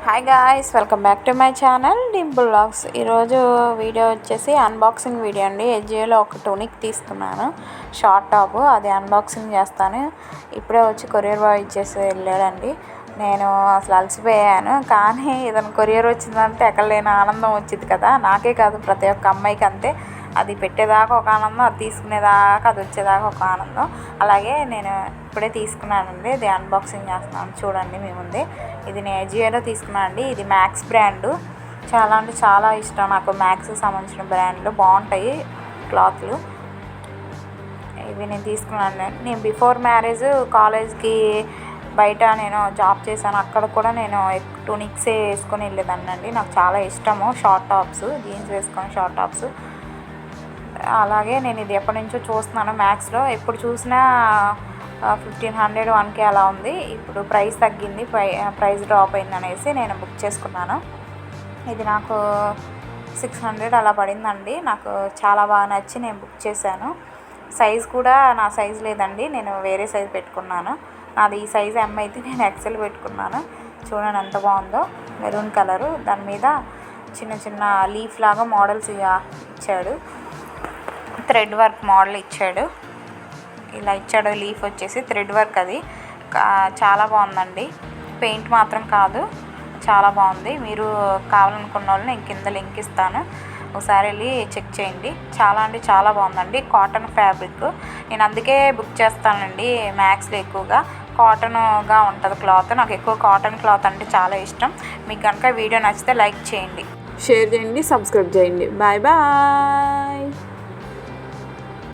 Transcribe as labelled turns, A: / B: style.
A: Hi guys, welcome back to my channel Dimple vlogs. ఈరోజు video వచ్చేసి unboxing video అండి. ఎజియోలో ఒక టోనిక్ తీసుకున్నాను, షార్ట్ టాప్. అది అన్బాక్సింగ్ చేస్తాను. ఇప్పుడే వచ్చి కొరియర్ బాయ్ ఇచ్చేసి వెళ్ళాడండి. నేను అసలు అలసిపోయాను, కానీ ఏదైనా కొరియర్ వచ్చిందంటే ఎక్కడ లేని ఆనందం వచ్చింది కదా. నాకే కాదు, ప్రతి ఒక్క అమ్మాయికి అంతే. అది పెట్టేదాకా ఒక ఆనందం, అది తీసుకునేదాకా అది వచ్చేదాకా ఒక ఆనందం. అలాగే నేను ఇప్పుడే తీసుకున్నానండి. ఇది అన్బాక్సింగ్ చేస్తున్నాను, చూడండి మీ ముందే. ఇది నేను ఎజియోలో తీసుకున్నాను అండి. ఇది మ్యాక్స్ బ్రాండు. చాలా అంటే చాలా ఇష్టం నాకు మ్యాక్స్కి సంబంధించిన బ్రాండ్లు, బాగుంటాయి క్లాత్లు. ఇవి నేను తీసుకున్నాను. నేను బిఫోర్ మ్యారేజ్ కాలేజ్కి బయట నేను జాబ్ చేశాను. అక్కడ కూడా నేను టూనిక్సే వేసుకొని వెళ్ళేదాన్ని అండి. నాకు చాలా ఇష్టము షార్ట్ టాప్స్, జీన్స్ వేసుకొని షార్ట్ టాప్స్. అలాగే నేను ఇది ఎప్పటి నుంచో చూస్తున్నాను మ్యాక్స్లో. ఎప్పుడు చూసినా 1500 1K అలా ఉంది. ఇప్పుడు ప్రైస్ తగ్గింది, ప్రైస్ డ్రాప్ అయింది అనేసి నేను బుక్ చేసుకున్నాను. ఇది నాకు 600 అలా పడిందండి. నాకు చాలా బాగా నచ్చి నేను బుక్ చేశాను. సైజ్ కూడా నా సైజ్ లేదండి, నేను వేరే సైజ్ పెట్టుకున్నాను. నాది ఈ సైజ్ M అయితే నేను XL పెట్టుకున్నాను. చూడండి ఎంత బాగుందో, మెరూన్ కలరు. దాని మీద చిన్న చిన్న లీఫ్ లాగా మోడల్స్ ఇచ్చాడు, థ్రెడ్ వర్క్ మోడల్ ఇచ్చాడు. ఇలా ఇచ్చాడు. లీఫ్ వచ్చేసి థ్రెడ్ వర్క్. అది చాలా బాగుందండి. పెయింట్ మాత్రం కాదు, చాలా బాగుంది. మీరు కావాలనుకున్న వాళ్ళు నేను కింద లింక్ ఇస్తాను, ఒకసారి వెళ్ళి చెక్ చేయండి. చాలా అంటే చాలా బాగుందండి. Cotton fabric. నేను అందుకే బుక్ చేస్తానండి మ్యాక్స్లో. ఎక్కువగా కాటన్గా ఉంటుంది క్లాత్. నాకు ఎక్కువ కాటన్ క్లాత్ అంటే చాలా ఇష్టం. మీకు కనుక వీడియో నచ్చితే లైక్ చేయండి, షేర్ చేయండి, సబ్స్క్రైబ్ చేయండి. Bye bye.